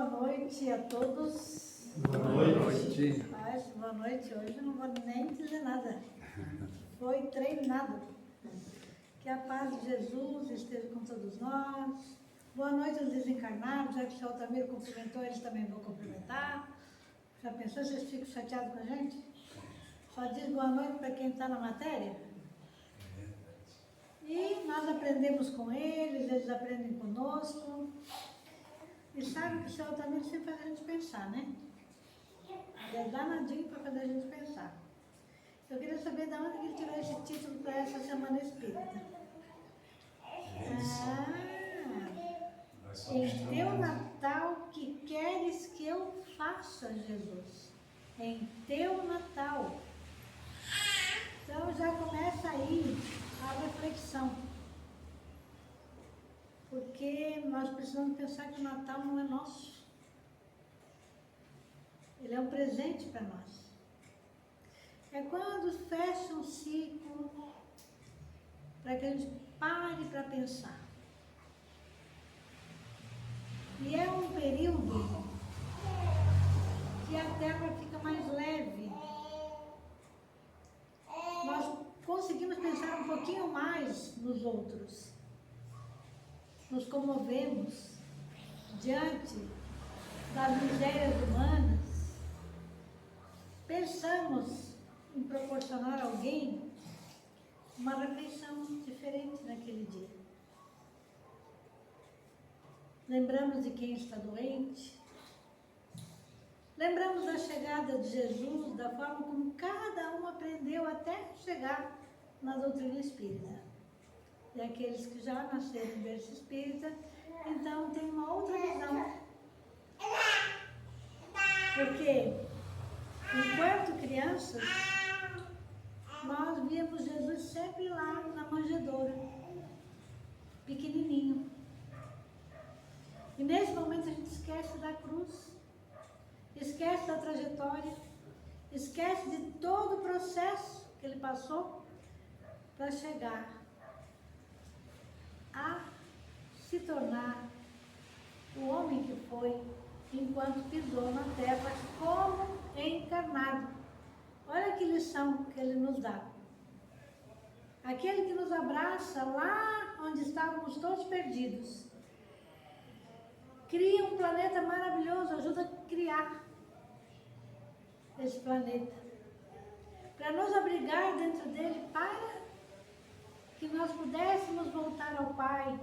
Boa noite a todos. Boa noite. Mas, boa noite. Hoje eu não vou nem dizer nada. Foi treinado. Que a paz de Jesus esteja com todos nós. Boa noite aos desencarnados. Já que o senhor Altamiro cumprimentou, eles também vão cumprimentar. Já pensou se eles ficam chateados com a gente? Só diz boa noite para quem está na matéria. E nós aprendemos com eles, eles aprendem conosco. E sabe que o senhor Altamiro sempre faz a gente pensar, né? Ele é danadinho para fazer a gente pensar. Eu queria saber de onde ele tirou esse título para essa Semana Espírita. Em teu Natal, que queres que eu faça, Jesus? Em teu Natal. Então já começa aí a reflexão. Porque nós precisamos pensar que o Natal não é nosso. Ele é um presente para nós. É quando fecha um ciclo para que a gente pare para pensar. E é um período que a Terra fica mais leve. Nós conseguimos pensar um pouquinho mais nos outros. Nos comovemos diante das misérias humanas. Pensamos em proporcionar a alguém uma refeição diferente naquele dia. Lembramos de quem está doente. Lembramos da chegada de Jesus, da forma como cada um aprendeu até chegar na doutrina espírita. E aqueles que já nasceram em berço espírita, então tem uma outra visão. Porque, enquanto crianças, nós víamos Jesus sempre lá na manjedoura, pequenininho. E nesse momento a gente esquece da cruz, esquece da trajetória, esquece de todo o processo que ele passou para chegar a se tornar o homem que foi enquanto pisou na terra como encarnado. Olha que lição que ele nos dá. Aquele que nos abraça lá onde estávamos todos perdidos. Cria um planeta maravilhoso, ajuda a criar esse planeta. Para nos abrigar dentro dele, para que nós pudéssemos voltar ao Pai,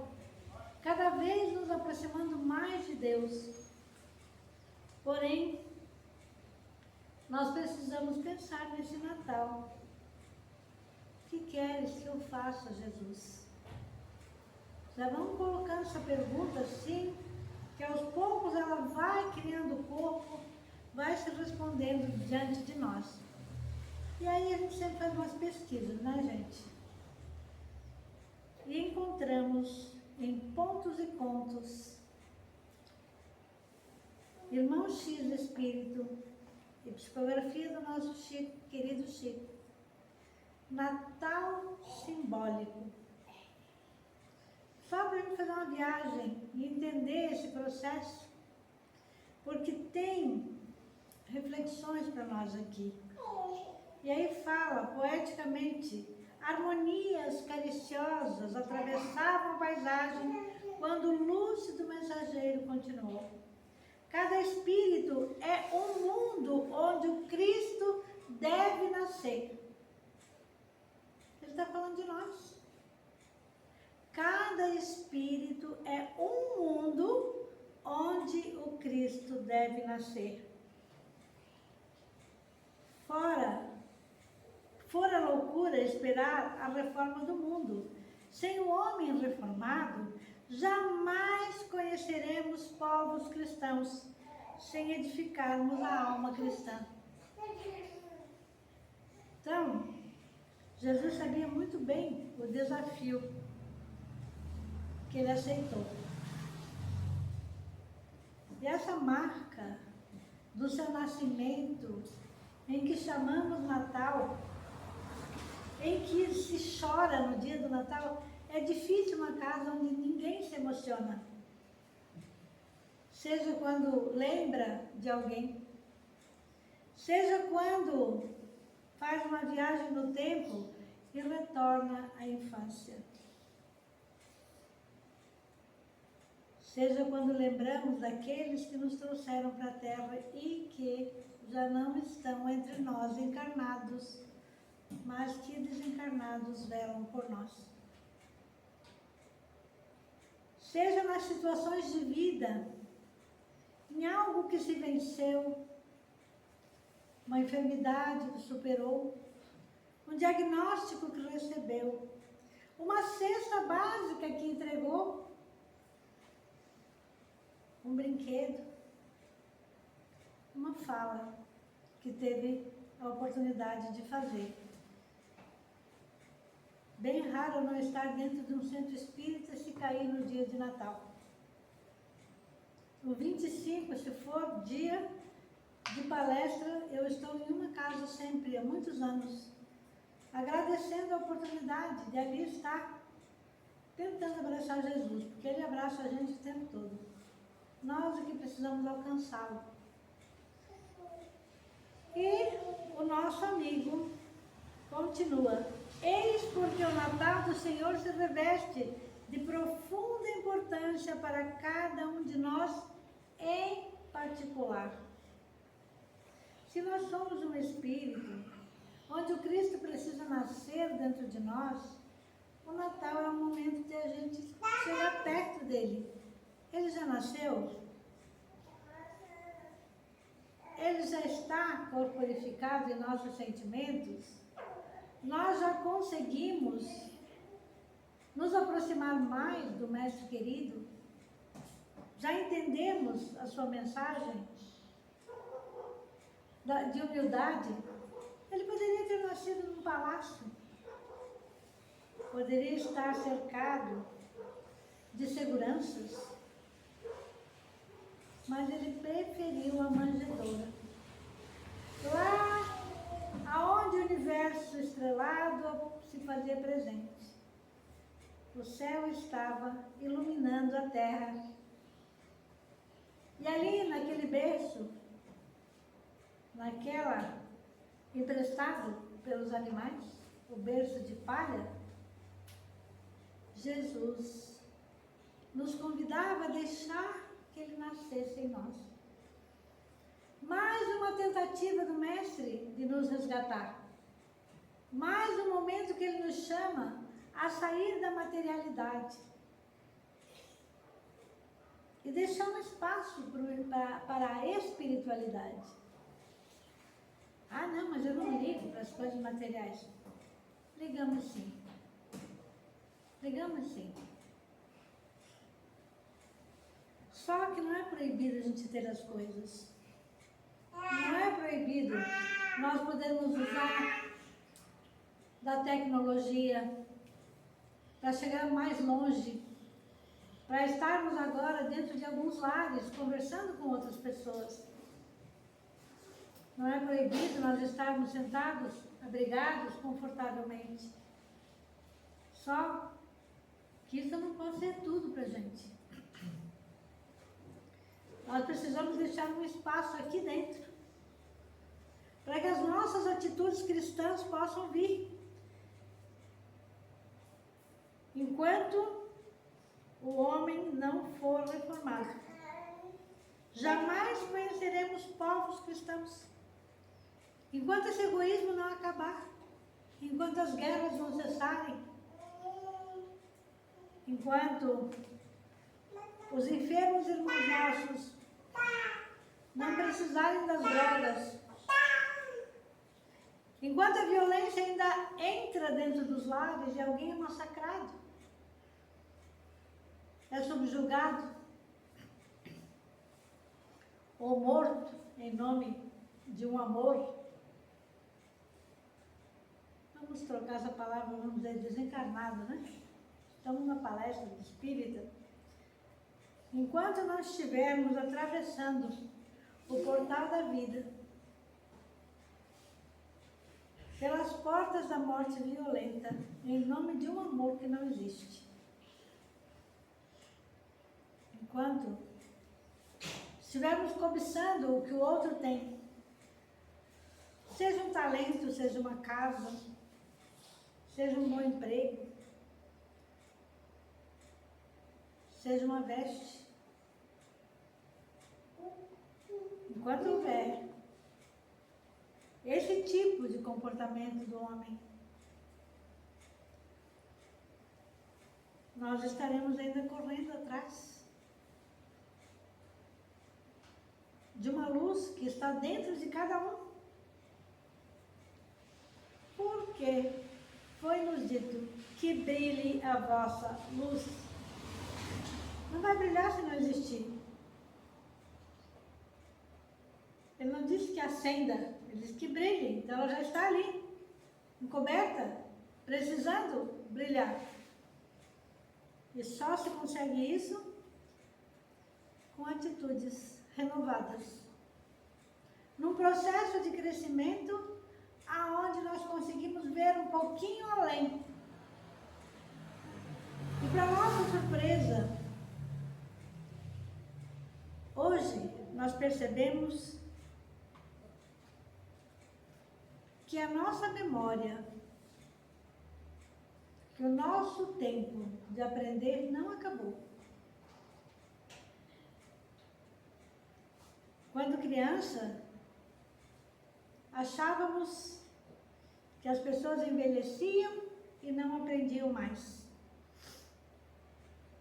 cada vez nos aproximando mais de Deus. Porém, nós precisamos pensar nesse Natal. O que queres que eu faça, Jesus? Já vamos colocando essa pergunta assim, que aos poucos ela vai criando o corpo, vai se respondendo diante de nós. E aí a gente sempre faz umas pesquisas, né, gente? E encontramos em Pontos e Contos, Irmão X do Espírito e Psicografia do nosso Chico, querido Chico, Natal Simbólico. Só para a gente fazer uma viagem e entender esse processo, porque tem reflexões para nós aqui. E aí fala poeticamente: harmonias cariciosas atravessavam a paisagem quando o lúcido mensageiro continuou. Cada espírito é um mundo onde o Cristo deve nascer. Ele está falando de nós. Cada espírito é um mundo onde o Cristo deve nascer. Fora loucura esperar a reforma do mundo. Sem o homem reformado, jamais conheceremos povos cristãos, sem edificarmos a alma cristã. Então, Jesus sabia muito bem o desafio que ele aceitou. E essa marca do seu nascimento, em que chamamos Natal, em que se chora no dia do Natal, é difícil uma casa onde ninguém se emociona. seja quando lembra de alguém, seja quando faz uma viagem no tempo e retorna à infância. Seja quando lembramos daqueles que nos trouxeram para a Terra e que já não estão entre nós encarnados, mas que desencarnados velam por nós. Seja nas situações de vida, em algo que se venceu, uma enfermidade que superou, um diagnóstico que recebeu, uma cesta básica que entregou, um brinquedo, uma fala que teve a oportunidade de fazer. Bem raro não estar dentro de um centro espírita se cair no dia de Natal. No 25, se for dia de palestra, eu estou em uma casa sempre, há muitos anos, agradecendo a oportunidade de ali estar tentando abraçar Jesus, porque Ele abraça a gente o tempo todo. Nós é que precisamos alcançá-lo. E o nosso amigo continua. Eis porque o Natal do Senhor se reveste de profunda importância para cada um de nós em particular. Se nós somos um espírito, onde o Cristo precisa nascer dentro de nós, o Natal é o momento de a gente chegar perto dele. Ele já nasceu? Ele já está corporificado em nossos sentimentos? Nós já conseguimos nos aproximar mais do Mestre querido? Já entendemos a sua mensagem de humildade? Ele poderia ter nascido num palácio, poderia estar cercado de seguranças, mas ele preferiu a manjedoura. Lá aonde o universo estrelado se fazia presente, o céu estava iluminando a terra. E ali naquele berço, emprestado pelos animais, o berço de palha, Jesus nos convidava a deixar que Ele nascesse em nós. Mais uma tentativa do Mestre de nos resgatar. Mais um momento que Ele nos chama a sair da materialidade. E deixar um espaço para a espiritualidade. Ah, não, mas eu não ligo para as coisas materiais. Ligamos sim. Ligamos sim. Só que não é proibido a gente ter as coisas. Não é proibido nós podermos usar da tecnologia para chegar mais longe, para estarmos agora dentro de alguns lares, conversando com outras pessoas. Não é proibido nós estarmos sentados, abrigados, confortavelmente. Só que isso não pode ser tudo para a gente. Nós precisamos deixar um espaço aqui dentro, para que as nossas atitudes cristãs possam vir. Enquanto o homem não for reformado, jamais conheceremos povos cristãos. Enquanto esse egoísmo não acabar, enquanto as guerras não cessarem, enquanto os enfermos irmãos nossos não precisarem das drogas, enquanto a violência ainda entra dentro dos lares e alguém é massacrado, é subjugado ou morto em nome de um amor, vamos trocar essa palavra, vamos dizer, desencarnado, né? Estamos numa palestra de espírita. Enquanto nós estivermos atravessando o portal da vida, pelas portas da morte violenta, em nome de um amor que não existe, enquanto estivermos cobiçando o que o outro tem, seja um talento, seja uma casa, seja um bom emprego, seja uma veste, enquanto houver esse tipo de comportamento do homem, nós estaremos ainda correndo atrás de uma luz que está dentro de cada um. Porque foi nos dito que brilhe a vossa luz. Não vai brilhar se não existir. Ele não disse que acenda, ele disse que brilhe. Então ela já está ali, encoberta, precisando brilhar. E só se consegue isso com atitudes renovadas. Num processo de crescimento, aonde nós conseguimos ver um pouquinho além. E para nossa surpresa, hoje nós percebemos que a nossa memória, que o nosso tempo de aprender não acabou. Quando criança, achávamos que as pessoas envelheciam e não aprendiam mais.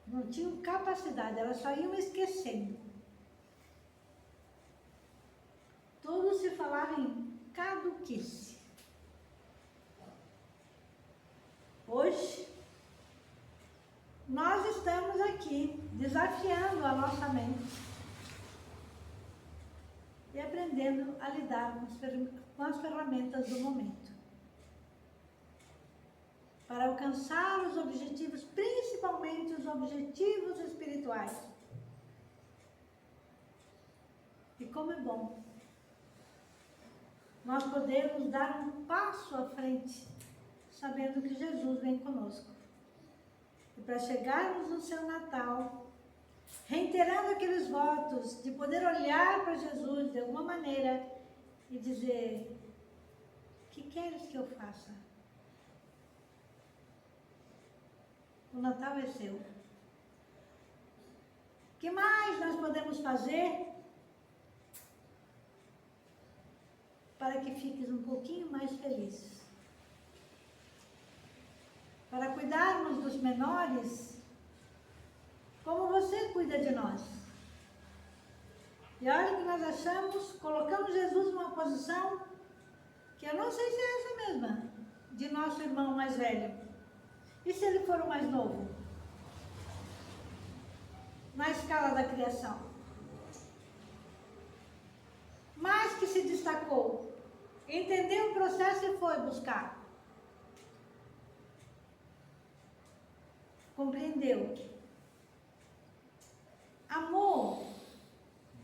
Não tinham capacidade, elas só iam esquecendo. Tudo se falava em caduquice. Hoje, nós estamos aqui desafiando a nossa mente e aprendendo a lidar com as ferramentas do momento, para alcançar os objetivos, principalmente os objetivos espirituais. E como é bom nós podermos dar um passo à frente, sabendo que Jesus vem conosco. E para chegarmos no seu Natal, reiterando aqueles votos de poder olhar para Jesus de alguma maneira e dizer: que queres que eu faça? O Natal é seu. O que mais nós podemos fazer para que fiques um pouquinho mais feliz? Para cuidarmos dos menores, como você cuida de nós. E olha que nós achamos, colocamos Jesus numa posição que eu não sei se é essa mesma, de nosso irmão mais velho. E se ele for o mais novo? Na escala da criação. Mas que se destacou, entendeu o processo e foi buscar. Compreendeu. Amor,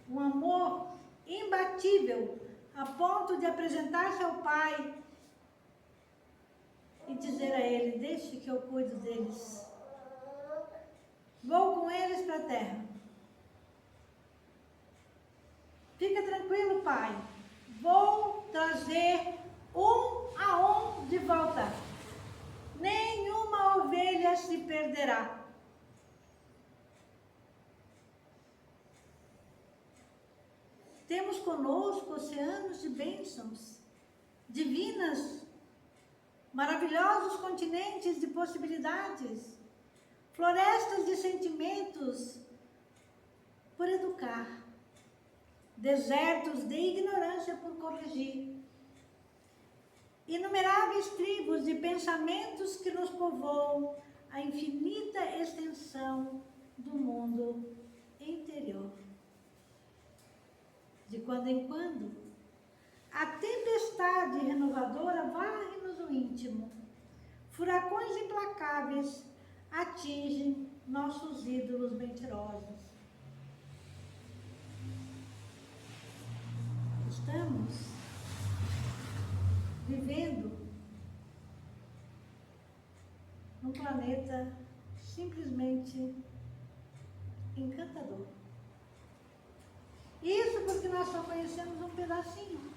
um amor imbatível, a ponto de apresentar-se ao Pai e dizer a Ele: deixe que eu cuido deles. Vou com eles para a terra. Fica tranquilo, Pai. Vou trazer um a um de volta. Nenhuma ovelha se perderá. Temos conosco oceanos de bênçãos divinas, maravilhosos continentes de possibilidades, florestas de sentimentos por educar, desertos de ignorância por corrigir, inumeráveis tribos de pensamentos que nos povoam a infinita extensão do mundo interior. De quando em quando, a tempestade renovadora varre-nos o íntimo. Furacões implacáveis atingem nossos ídolos mentirosos. Estamos vivendo num planeta simplesmente encantador. Isso porque nós só conhecemos um pedacinho.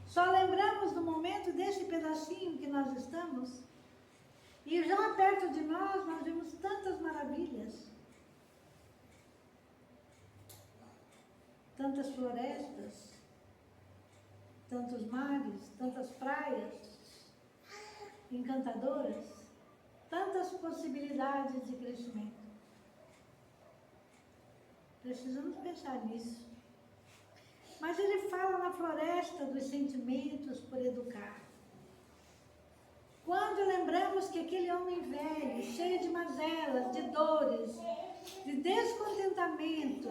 Só lembramos do momento desse pedacinho que nós estamos. E já perto de nós vimos tantas maravilhas. Tantas florestas, tantos mares, tantas praias encantadoras, tantas possibilidades de crescimento. Precisamos pensar nisso. Mas ele fala na floresta dos sentimentos por educar. Quando lembramos que aquele homem velho, cheio de mazelas, de dores, de descontentamento,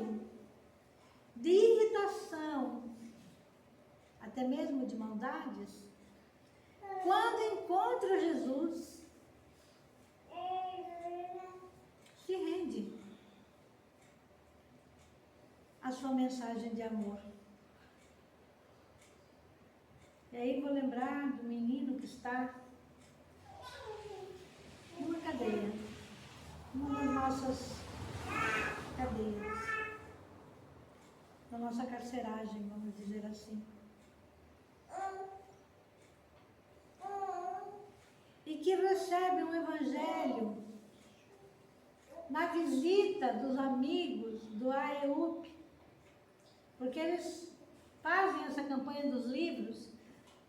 de irritação, até mesmo de maldades, quando encontra Jesus, se rende à sua mensagem de amor. E aí vou lembrar do menino que está numa cadeia, numa das nossas cadeias, da nossa carceragem, vamos dizer assim. E que recebe um evangelho na visita dos amigos do AEUP, porque eles fazem essa campanha dos livros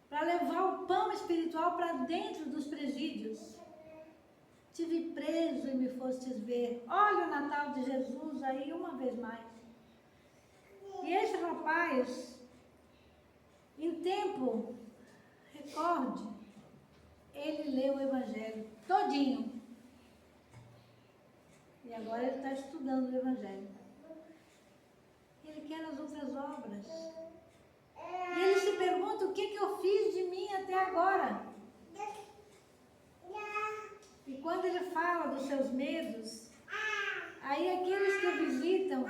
para levar o pão espiritual para dentro dos presídios. Tive preso e me fostes ver. Olha o Natal de Jesus aí uma vez mais. E esse rapaz, em tempo recorde, ele leu o Evangelho todinho. E agora ele está estudando o Evangelho. Ele quer as outras obras. E ele se pergunta o que eu fiz de mim até agora. E quando ele fala dos seus medos, aí aqueles que o visitam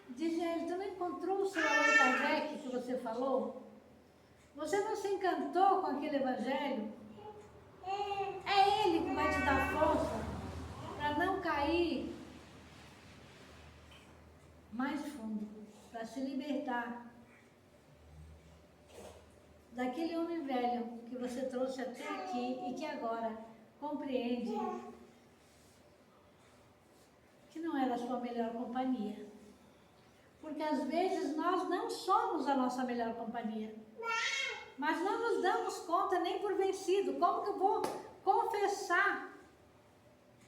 dizem a ele: tu não encontrou o seu Allan Kardec que você falou? Você não se encantou com aquele Evangelho? É ele que vai te dar força para não cair mais fundo, para se libertar daquele homem velho que você trouxe até aqui e que agora compreende que não era a sua melhor companhia. Porque às vezes nós não somos a nossa melhor companhia. Mas não nos damos conta nem por vencido. Como que eu vou confessar?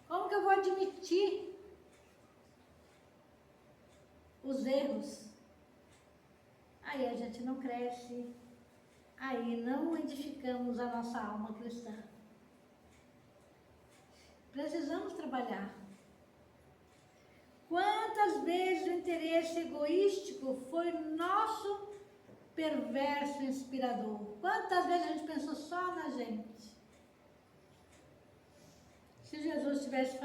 Como que eu vou admitir os erros? Aí a gente não cresce. Aí não edificamos a nossa alma cristã. Precisamos trabalhar. Quantas vezes o interesse egoístico foi nosso perverso inspirador? Quantas vezes a gente pensou só na gente? Se Jesus tivesse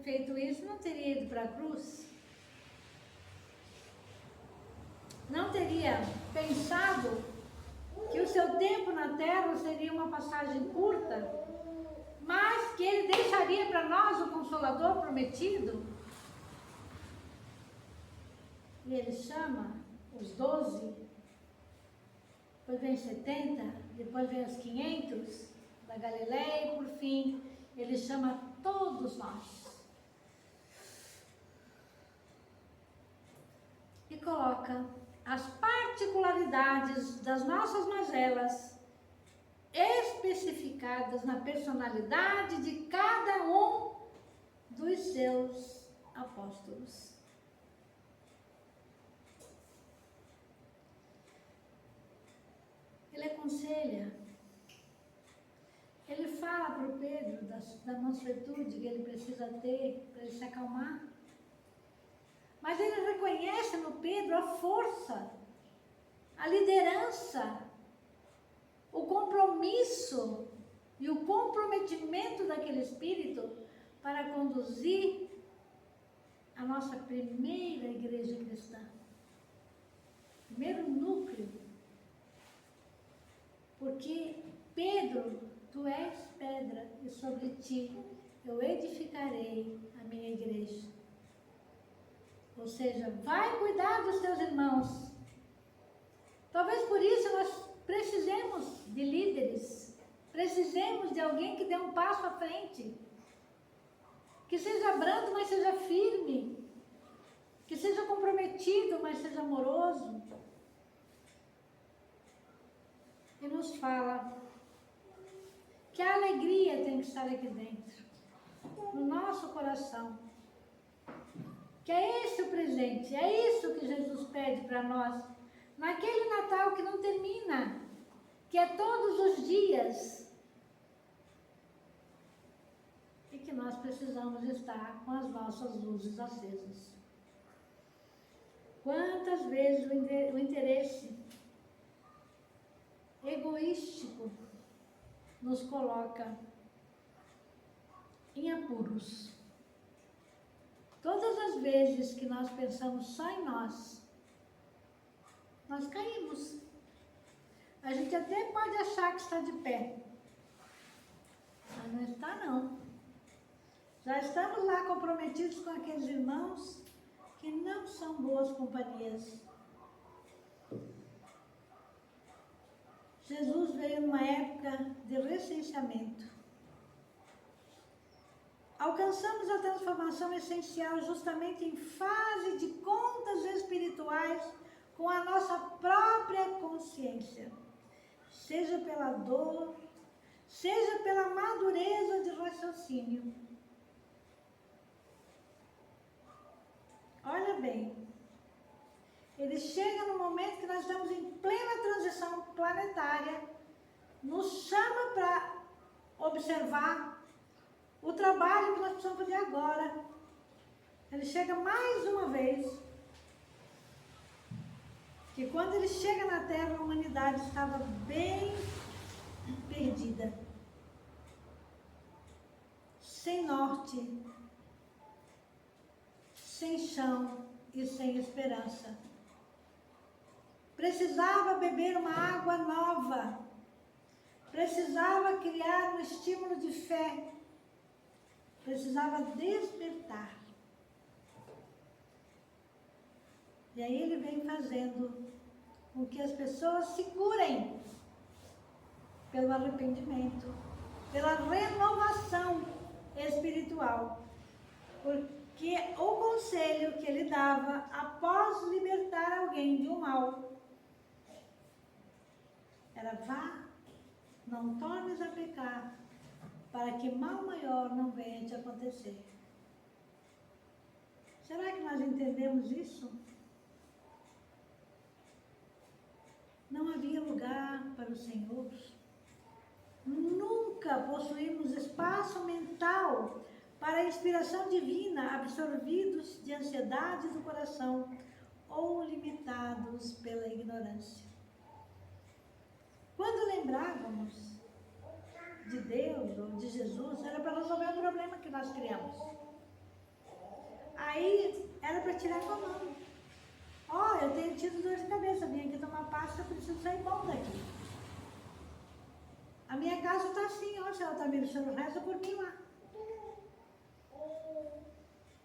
feito isso, não teria ido para a cruz? Não teria pensado que o seu tempo na terra seria uma passagem curta, mas que ele deixaria para nós o Consolador prometido? E ele chama os 12, depois vem 70, depois vem os 500 da Galileia e por fim ele chama todos nós. E coloca as particularidades das nossas mazelas especificadas na personalidade de cada um dos seus apóstolos. Ele aconselha, ele fala para o Pedro da mansuetude que ele precisa ter para ele se acalmar. Mas ele reconhece no Pedro a força, a liderança, o compromisso e o comprometimento daquele espírito para conduzir a nossa primeira igreja cristã. Primeiro núcleo. Porque, Pedro, tu és pedra e sobre ti eu edificarei a minha igreja. Ou seja, vai cuidar dos teus irmãos. Talvez por isso nós precisemos de líderes, precisemos de alguém que dê um passo à frente, que seja brando, mas seja firme, que seja comprometido, mas seja amoroso. E nos fala que a alegria tem que estar aqui dentro, no nosso coração. Que é esse o presente, é isso que Jesus pede para nós, naquele Natal que não termina, que é todos os dias, e que nós precisamos estar com as nossas luzes acesas. Quantas vezes o interesse egoístico nos coloca em apuros. Todas as vezes que nós pensamos só em nós caímos. A gente até pode achar que está de pé, mas não está não. Já estamos lá comprometidos com aqueles irmãos que não são boas companhias. Jesus veio numa época de recenseamento. Alcançamos a transformação essencial justamente em fase de contas espirituais com a nossa própria consciência, seja pela dor, seja pela madureza de raciocínio. Olha bem, ele chega no momento que nós estamos em plena transição planetária, nos chama para observar o trabalho que nós precisamos fazer agora. Ele chega mais uma vez, que quando ele chega na Terra, a humanidade estava bem perdida, sem norte, sem chão e sem esperança. Precisava beber uma água nova, precisava criar um estímulo de fé, precisava despertar. E aí ele vem fazendo com que as pessoas se curem pelo arrependimento, pela renovação espiritual. Porque o conselho que ele dava após libertar alguém de um mal era: vá, não tornes a pecar, para que mal maior não venha te acontecer. Será que nós entendemos isso? Não havia lugar para o Senhor. Nunca possuímos espaço mental para a inspiração divina, absorvidos de ansiedade do coração ou limitados pela ignorância. Quando lembrávamos de Deus ou de Jesus, era para resolver o problema que nós criamos. Aí era para tirar com a mão. Ó, eu tenho tido dor de cabeça, vim aqui tomar pasta, eu preciso sair bom daqui. A minha casa está assim, ó, se ela está me deixando, reza por mim lá.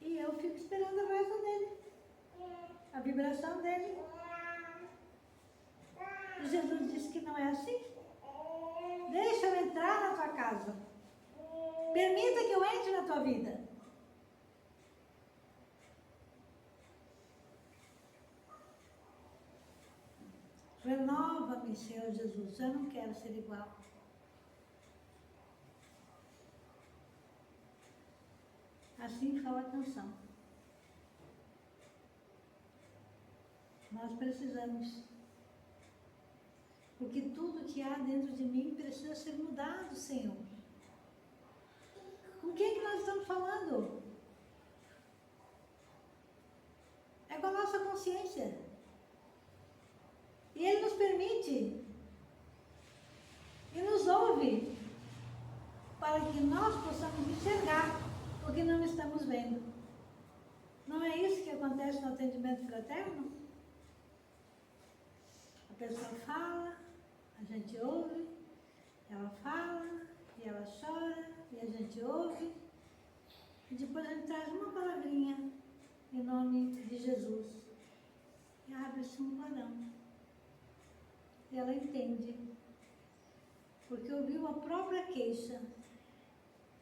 E eu fico esperando a reza dele, a vibração dele. E Jesus disse que não é assim. Deixa eu entrar na tua casa. Permita que eu entre na tua vida. Renova-me, Senhor Jesus, eu não quero ser igual. Assim fala a canção. Nós precisamos. Porque tudo que há dentro de mim precisa ser mudado, Senhor. Com quem que nós estamos falando? É com a nossa consciência. E Ele nos permite e nos ouve para que nós possamos enxergar o que não estamos vendo. Não é isso que acontece no atendimento fraterno? A pessoa fala, a gente ouve, ela fala, e ela chora, e a gente ouve, e depois a gente traz uma palavrinha em nome de Jesus. E abre-se um clarão. E ela entende, porque ouviu a própria queixa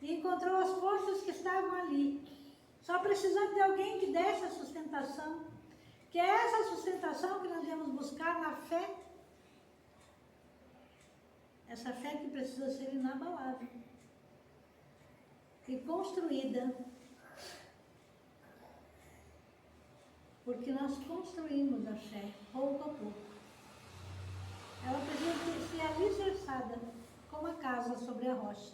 e encontrou as forças que estavam ali, só precisando de alguém que desse a sustentação, que é essa sustentação que nós devemos buscar na fé, essa fé que precisa ser inabalável e construída, porque nós construímos a fé pouco a pouco. Ela precisa ser alicerçada como a casa sobre a rocha.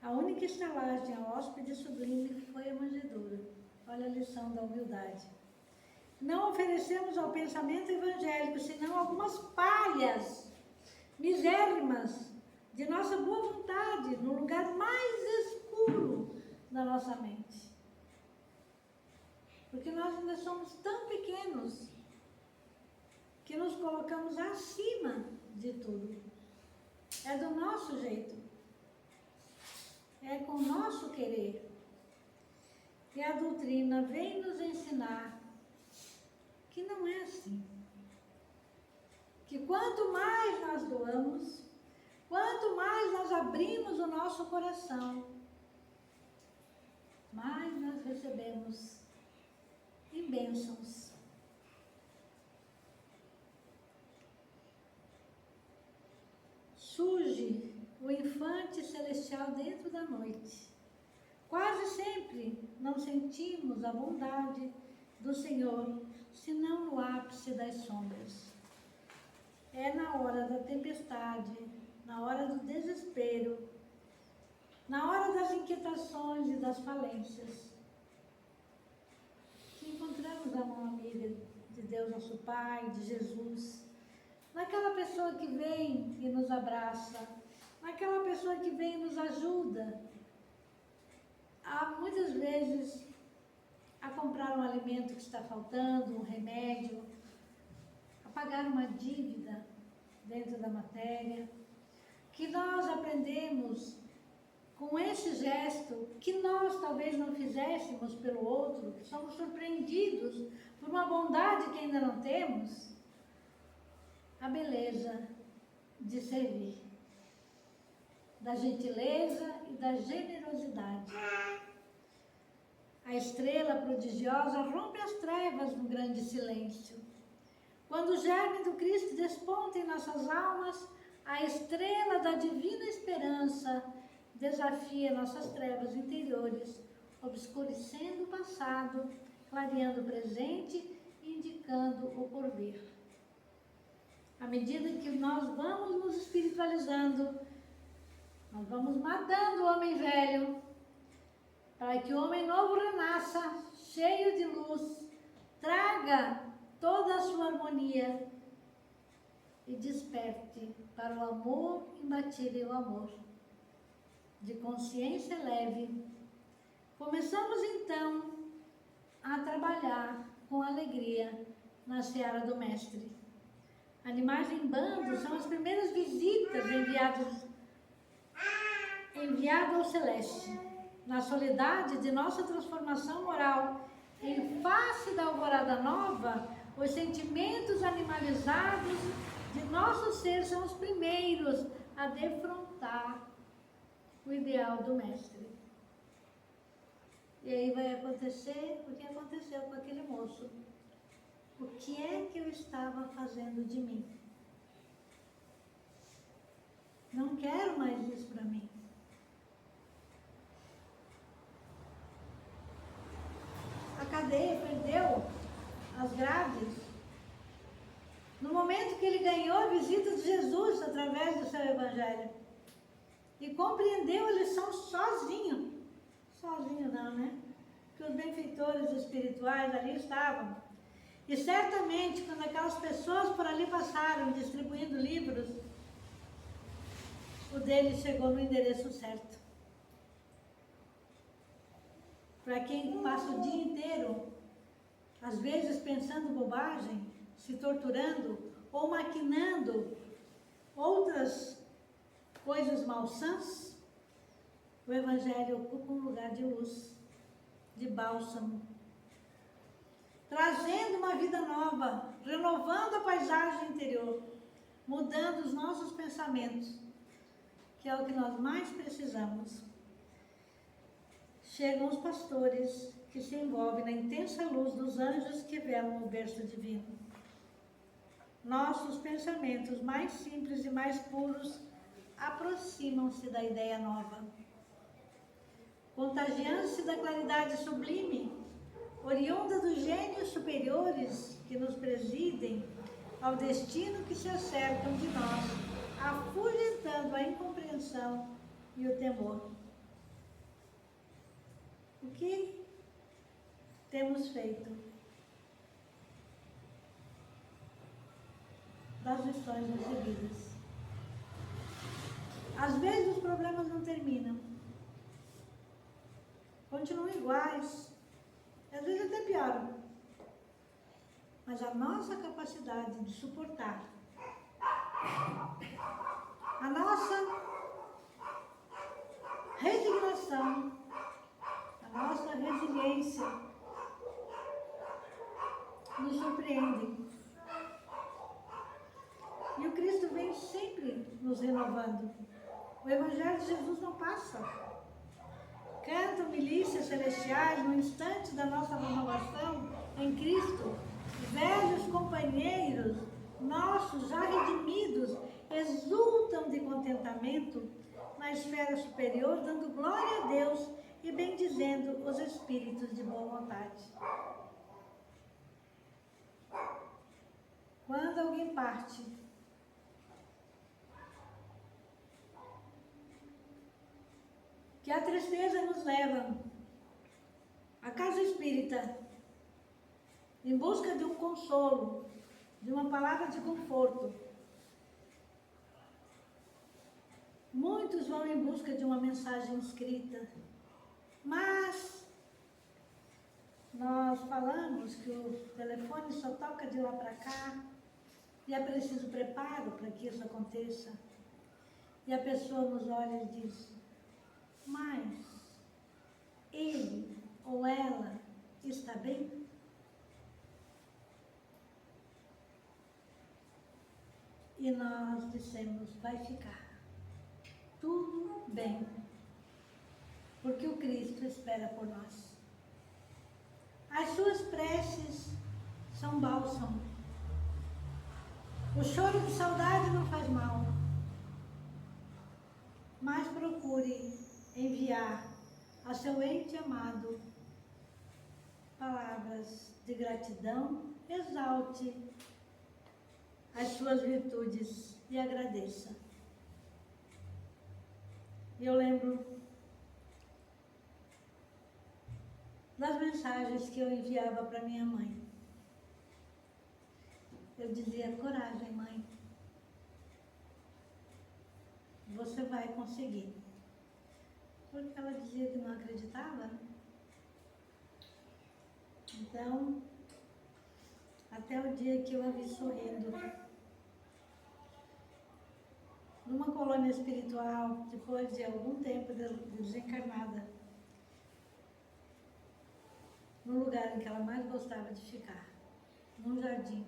A única estalagem ao hóspede sublime foi a manjedoura. Olha a lição da humildade. Não oferecemos ao pensamento evangélico senão algumas palhas misérrimas de nossa boa vontade no lugar mais escuro da nossa mente. Porque nós ainda somos tão pequenos que nos colocamos acima de tudo. É do nosso jeito. É com o nosso querer. E a doutrina vem nos ensinar que não é assim. Que quanto mais nós doamos, quanto mais nós abrimos o nosso coração, mais nós recebemos em bênçãos. Surge o infante celestial dentro da noite. Quase sempre não sentimos a bondade do Senhor, senão no ápice das sombras. É na hora da tempestade, na hora do desespero, na hora das inquietações e das falências, que encontramos a mão amiga de Deus nosso Pai, de Jesus, naquela pessoa que vem e nos abraça, naquela pessoa que vem e nos ajuda, muitas vezes, a comprar um alimento que está faltando, um remédio, a pagar uma dívida dentro da matéria, que nós aprendemos com esse gesto, que nós talvez não fizéssemos pelo outro, que somos surpreendidos por uma bondade que ainda não temos, a beleza de servir, da gentileza e da generosidade. A estrela prodigiosa rompe as trevas no grande silêncio. Quando o germe do Cristo desponta em nossas almas, a estrela da divina esperança desafia nossas trevas interiores, obscurecendo o passado, clareando o presente e indicando o porvir. À medida que nós vamos nos espiritualizando, nós vamos matando o homem velho, para que o homem novo renasça, cheio de luz, traga toda a sua harmonia e desperte para o amor imbatível amor, de consciência leve. Começamos então a trabalhar com alegria na seara do Mestre. Animais em bando são as primeiras visitas enviadas ao Celeste. Na soledade de nossa transformação moral, em face da alvorada nova, os sentimentos animalizados de nosso ser são os primeiros a defrontar o ideal do Mestre. E aí vai acontecer o que aconteceu com aquele moço. O que é que eu estava fazendo de mim? Não quero mais isso para mim. A cadeia perdeu as grades. No momento que ele ganhou a visita de Jesus através do seu evangelho. E compreendeu a lição sozinho. Sozinho não, né? Porque os benfeitores espirituais ali estavam. E certamente, quando aquelas pessoas por ali passaram distribuindo livros, o dele chegou no endereço certo. Para quem passa o dia inteiro, às vezes pensando bobagem, se torturando ou maquinando outras coisas malsãs, o Evangelho ocupa um lugar de luz. de bálsamo, trazendo uma vida nova, renovando a paisagem interior, mudando os nossos pensamentos, que é o que nós mais precisamos. Chegam os pastores que se envolvem na intensa luz dos anjos que velam o berço divino. Nossos pensamentos mais simples e mais puros aproximam-se da ideia nova. Contagiando-se da claridade sublime, oriunda dos gênios superiores que nos presidem ao destino que se acercam de nós, afugentando a incompreensão e o temor. O que temos feito das lições recebidas? Às vezes os problemas não terminam, continuam iguais, às vezes até pioram, mas a nossa capacidade de suportar, a nossa resignação, a nossa resiliência nos surpreende. E o Cristo vem sempre nos renovando. O Evangelho de Jesus não passa. Cantam milícias celestiais no instante da nossa renovação em Cristo. Velhos companheiros nossos já redimidos exultam de contentamento na esfera superior, dando glória a Deus e bendizendo os espíritos de boa vontade. Quando alguém parte, que a tristeza nos leva à casa espírita, em busca de um consolo, de uma palavra de conforto. Muitos vão em busca de uma mensagem escrita, mas nós falamos que o telefone só toca de lá para cá e é preciso preparo para que isso aconteça. E a pessoa nos olha e diz: mas ele ou ela está bem? E nós dissemos: vai ficar tudo bem, porque o Cristo espera por nós. As suas preces são bálsamo. O choro de saudade não faz mal, mas procure enviar a seu ente amado palavras de gratidão, exalte as suas virtudes e agradeça. E eu lembro das mensagens que eu enviava para minha mãe. Eu dizia: coragem, mãe, você vai conseguir. Porque ela dizia que não acreditava. Então, até o dia que eu a vi sorrindo, numa colônia espiritual, depois de algum tempo de desencarnada, no lugar em que ela mais gostava de ficar, num jardim,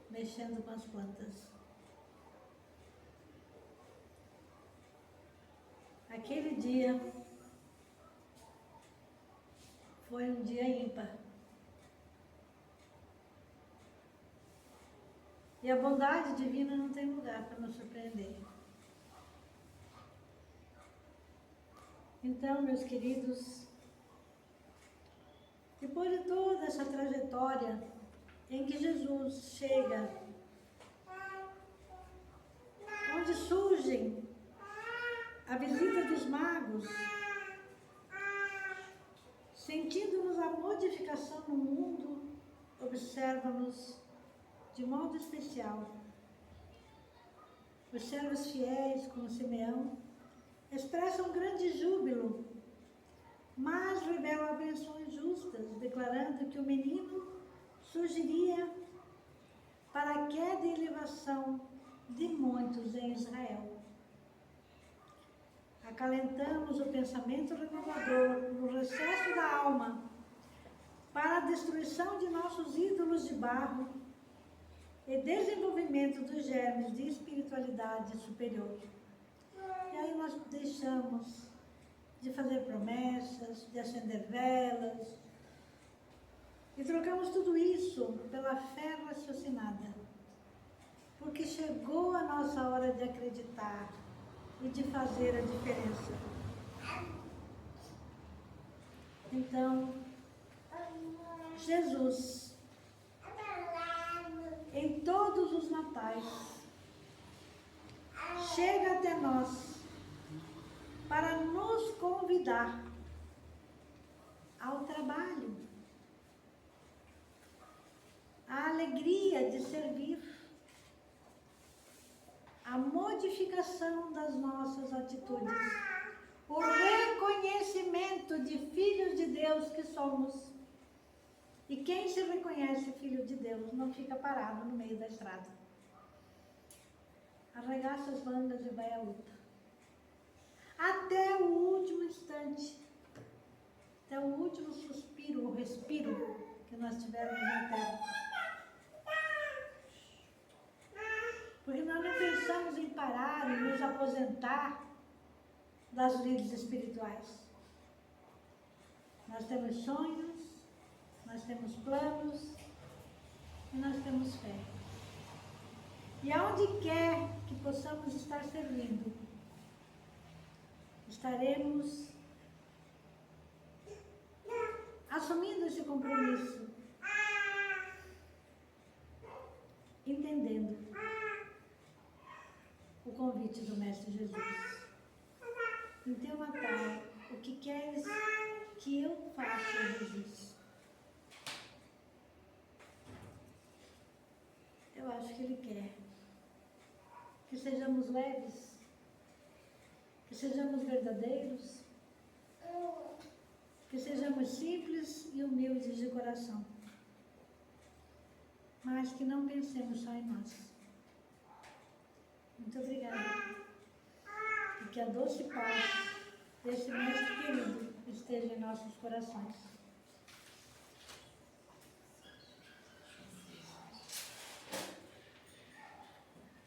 mexendo com as plantas. Aquele dia foi um dia ímpar. E a bondade divina não tem lugar para nos surpreender. Então, meus queridos, depois de toda essa trajetória em que Jesus chega, onde surgem a visita dos magos, sentindo-nos a modificação no mundo, observa-nos de modo especial. Os servos fiéis, como Simeão, expressam grande júbilo, mas revelam apreensões justas, declarando que o menino surgiria para a queda e elevação de muitos em Israel. acalentamos o pensamento renovador no recesso da alma para a destruição de nossos ídolos de barro e desenvolvimento dos germes de espiritualidade superior. E aí nós deixamos de fazer promessas, de acender velas, e trocamos tudo isso pela fé raciocinada, porque chegou a nossa hora de acreditar e de fazer a diferença. Então, Jesus, em todos os natais, chega até nós para nos convidar ao trabalho, à alegria de servir, à modificação das nossas atitudes, o reconhecimento de filhos de Deus que somos. E quem se reconhece filho de Deus não fica parado no meio da estrada. Arregaça as mangas e vai à luta. Até o último instante, até o último suspiro, o respiro que nós tivermos na terra. Porque nós não pensamos em parar e nos aposentar das lides espirituais. Nós temos sonhos, nós temos planos e nós temos fé. E aonde quer que possamos estar servindo, estaremos assumindo esse compromisso, entendendo o convite do Mestre Jesus. Em teu Natal, o que queres que eu faça, Jesus? Eu acho que Ele quer que sejamos leves, que sejamos verdadeiros, que sejamos simples e humildes de coração, mas que não pensemos só em nós. Muito obrigada. E que a doce paz desse Mestre querido esteja em nossos corações.